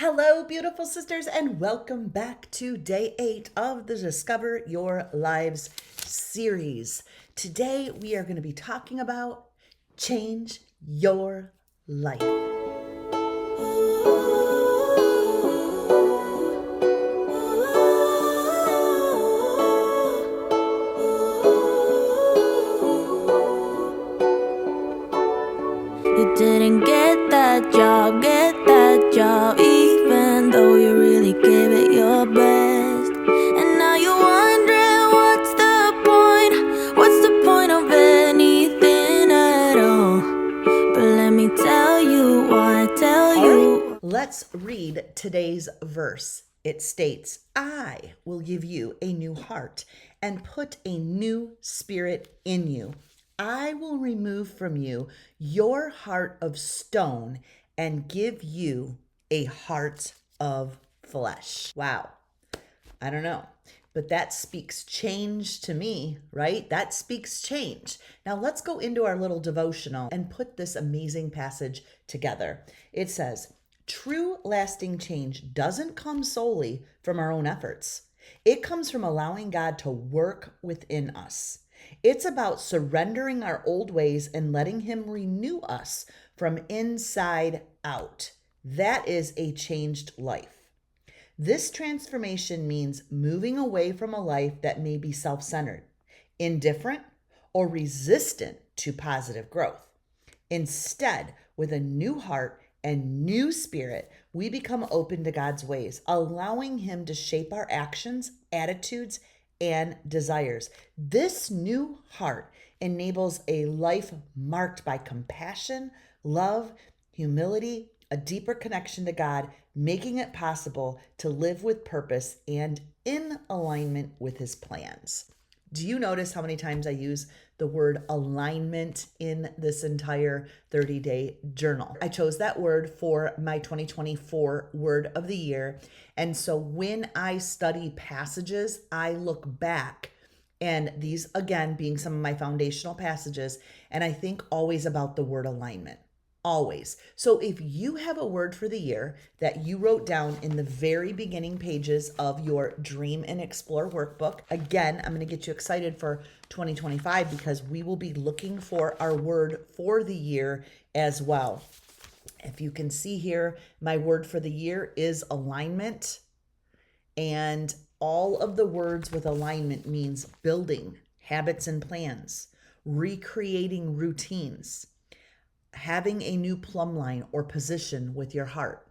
Hello, beautiful sisters, and welcome back to day 8 of the Discover Your Lives series. Today, we are going to be talking about change your life. You didn't get that job, even though you really gave it your best. And now you're wondering what's the point of anything at all? But let me tell you why I tell you. Let's read today's verse. It states, I will give you a new heart and put a new spirit in you. I will remove from you your heart of stone and give you a heart of flesh. Wow. I don't know, but that speaks change to me, right? That speaks change. Now let's go into our little devotional and put this amazing passage together. It says, true lasting change doesn't come solely from our own efforts. It comes from allowing God to work within us. It's about surrendering our old ways and letting Him renew us from inside out. That is a changed life. This transformation means moving away from a life that may be self centered, indifferent, or resistant to positive growth. Instead, with a new heart and new spirit, we become open to God's ways, allowing Him to shape our actions, attitudes, and desires. This new heart enables a life marked by compassion, love, humility, a deeper connection to God, making it possible to live with purpose and in alignment with His plans. Do you notice how many times I use the word alignment in this entire 30-day journal? I chose that word for my 2024 word of the year. And so when I study passages, I look back, and these again being some of my foundational passages, and I think always about the word alignment. Always. So if you have a word for the year that you wrote down in the very beginning pages of your Dream and Explore workbook, again, I'm going to get you excited for 2025 because we will be looking for our word for the year as well. If you can see here, my word for the year is alignment. And all of the words with alignment means building habits and plans, recreating routines, having a new plumb line or position with your heart,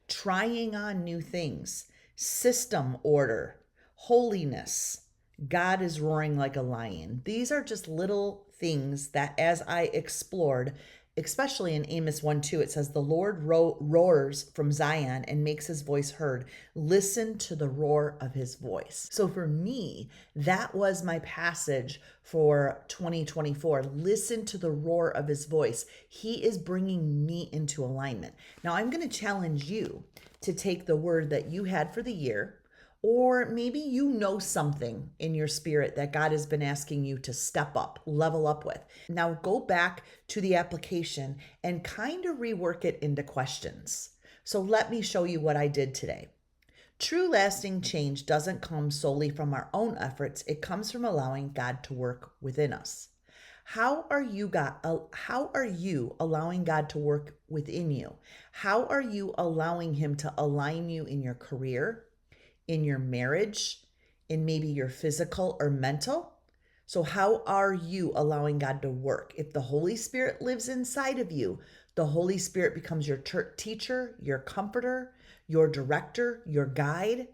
trying on new things, system order, holiness. God is roaring like a lion. These are just little things that as I explored, especially in Amos 1:2, it says, the Lord roars from Zion and makes His voice heard. Listen to the roar of His voice. So for me, that was my passage for 2024. Listen to the roar of His voice. He is bringing me into alignment. Now I'm going to challenge you to take the word that you had for the year, or maybe you know something in your spirit that God has been asking you to step up, level up with. Now go back to the application and kind of rework it into questions. So let me show you what I did today. True lasting change doesn't come solely from our own efforts. It comes from allowing God to work within us. How are you allowing God to work within you? How are you allowing Him to align you in your career, in your marriage, in maybe your physical or mental? So how are you allowing God to work? If the Holy Spirit lives inside of you, the Holy Spirit becomes your teacher, your comforter, your director, your guide.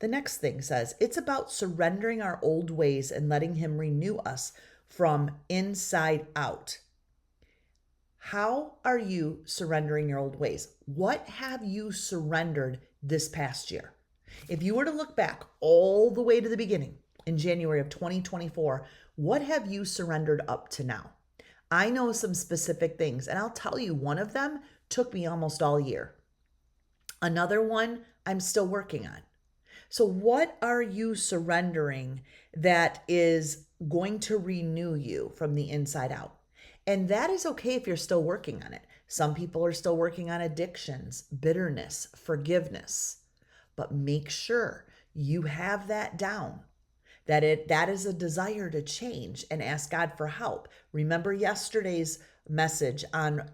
The next thing says, it's about surrendering our old ways and letting Him renew us from inside out. How are you surrendering your old ways? What have you surrendered this past year? If you were to look back all the way to the beginning in January of 2024, what have you surrendered up to now? I know some specific things, and I'll tell you, one of them took me almost all year. Another one I'm still working on. So what are you surrendering that is going to renew you from the inside out? And that is okay if you're still working on it. Some people are still working on addictions, bitterness, forgiveness. But make sure you have that down, that is a desire to change, and ask God for help. Remember yesterday's message on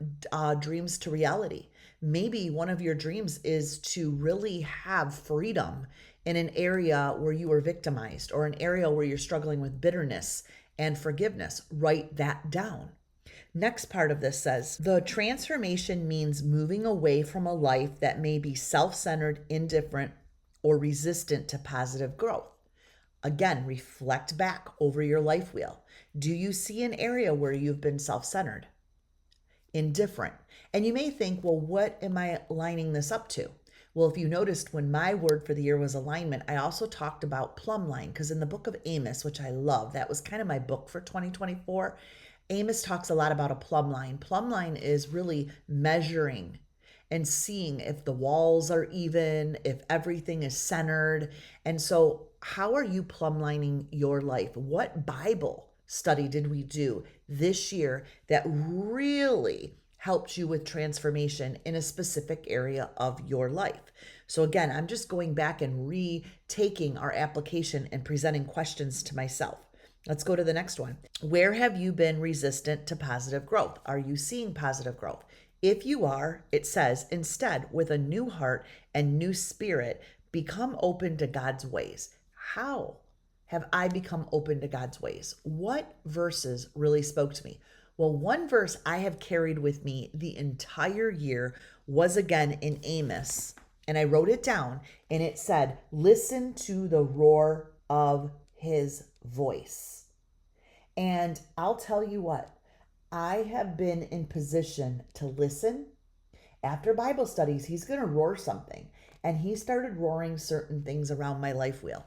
dreams to reality. Maybe one of your dreams is to really have freedom in an area where you were victimized, or an area where you're struggling with bitterness and forgiveness. Write that down. Next part of this says the transformation means moving away from a life that may be self centered, indifferent, or resistant to positive growth. Again, reflect back over your life wheel. Do you see an area where you've been self centered, indifferent? And you may think, well, what am I lining this up to? Well, if you noticed, when my word for the year was alignment, I also talked about plumb line, because in the book of Amos, which I love, that was kind of my book for 2024, Amos talks a lot about a plumb line. Plumb line is really measuring and seeing if the walls are even, if everything is centered. And so, how are you plumb lining your life? What Bible study did we do this year that really helped you with transformation in a specific area of your life? So again, I'm just going back and retaking our application and presenting questions to myself. Let's go to the next one. Where have you been resistant to positive growth? Are you seeing positive growth? If you are, it says, instead, with a new heart and new spirit, become open to God's ways. How have I become open to God's ways? What verses really spoke to me? Well, one verse I have carried with me the entire year was again in Amos, and I wrote it down, and it said, listen to the roar of his voice. And I'll tell you what, I have been in position to listen. After Bible studies, he's going to roar something. And he started roaring certain things around my life wheel.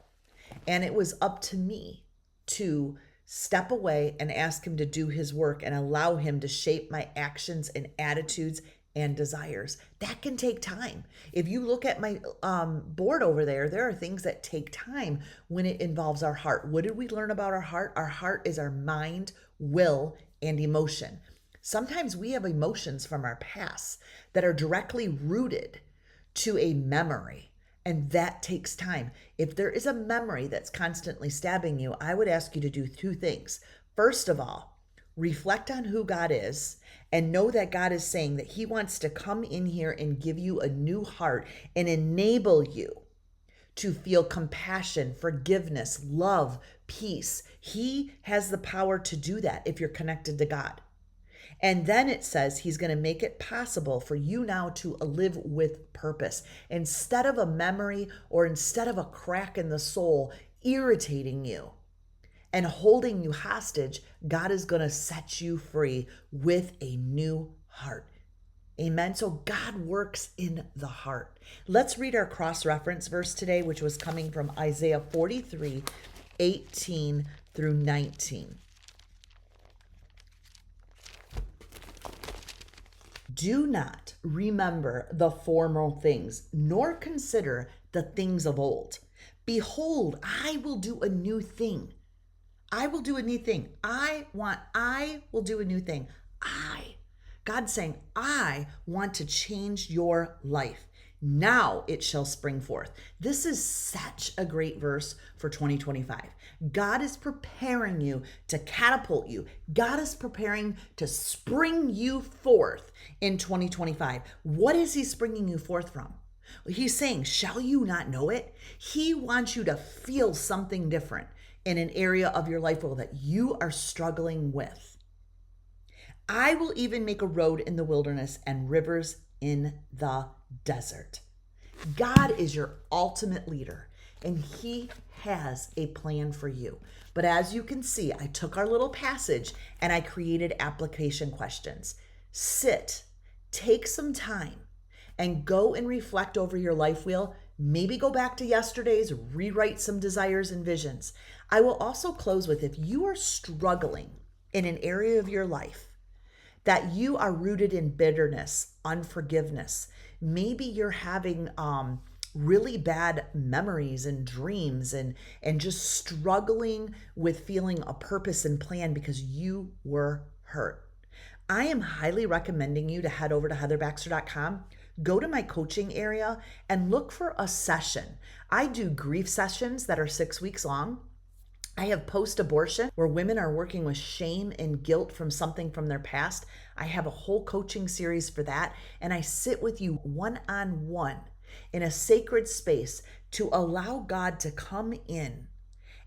And it was up to me to step away and ask him to do his work and allow him to shape my actions and attitudes and desires. That can take time. If you look at my board over there, there are things that take time when it involves our heart. What did we learn about our heart? Our heart is our mind, will, and emotion. Sometimes we have emotions from our past that are directly rooted to a memory, and that takes time. If there is a memory that's constantly stabbing you, I would ask you to do two things. First of all, reflect on who God is and know that God is saying that he wants to come in here and give you a new heart and enable you to feel compassion, forgiveness, love, peace. He has the power to do that if you're connected to God. And then it says he's going to make it possible for you now to live with purpose. Instead of a memory or instead of a crack in the soul irritating you and holding you hostage, God is going to set you free with a new heart. Amen. So God works in the heart. Let's read our cross-reference verse today, which was coming from Isaiah 43, 18 through 19. Do not remember the former things, nor consider the things of old. Behold, I will do a new thing. I will do a new thing. I will do a new thing. God's saying, I want to change your life. Now it shall spring forth. This is such a great verse for 2025. God is preparing you to catapult you. God is preparing to spring you forth in 2025. What is he springing you forth from? He's saying, shall you not know it? He wants you to feel something different in an area of your life that you are struggling with. I will even make a road in the wilderness and rivers in the desert. God is your ultimate leader, and he has a plan for you. But as you can see, I took our little passage and I created application questions. Sit, take some time, and go and reflect over your life wheel. Maybe go back to yesterday's, rewrite some desires and visions. I will also close with, if you are struggling in an area of your life that you are rooted in bitterness, unforgiveness, maybe you're having really bad memories and dreams and just struggling with feeling a purpose and plan because you were hurt. I am highly recommending you to head over to heatherbaxter.com, go to my coaching area, and look for a session. I do grief sessions that are 6 weeks long. I have post-abortion where women are working with shame and guilt from something from their past. I have a whole coaching series for that, and I sit with you one-on-one in a sacred space to allow God to come in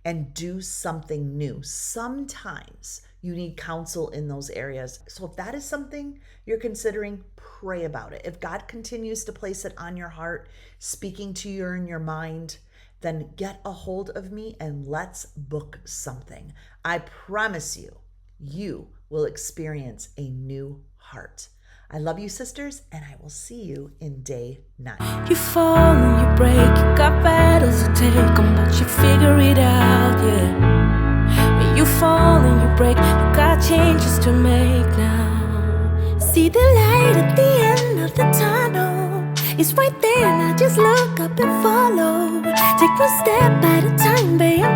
and do something new. Sometimes you need counsel in those areas. So if that is something you're considering, pray about it. If God continues to place it on your heart, speaking to you in your mind, then get a hold of me and let's book something. I promise you, you will experience a new heart. I love you, sisters, and I will see you in day 9. You fall and you break, you got battles to take on, but you figure it out, yeah. When you fall and you break, you got changes to make now. See the light at the end of the tunnel, it's right there, now just look up and follow. Take one step at a time, babe.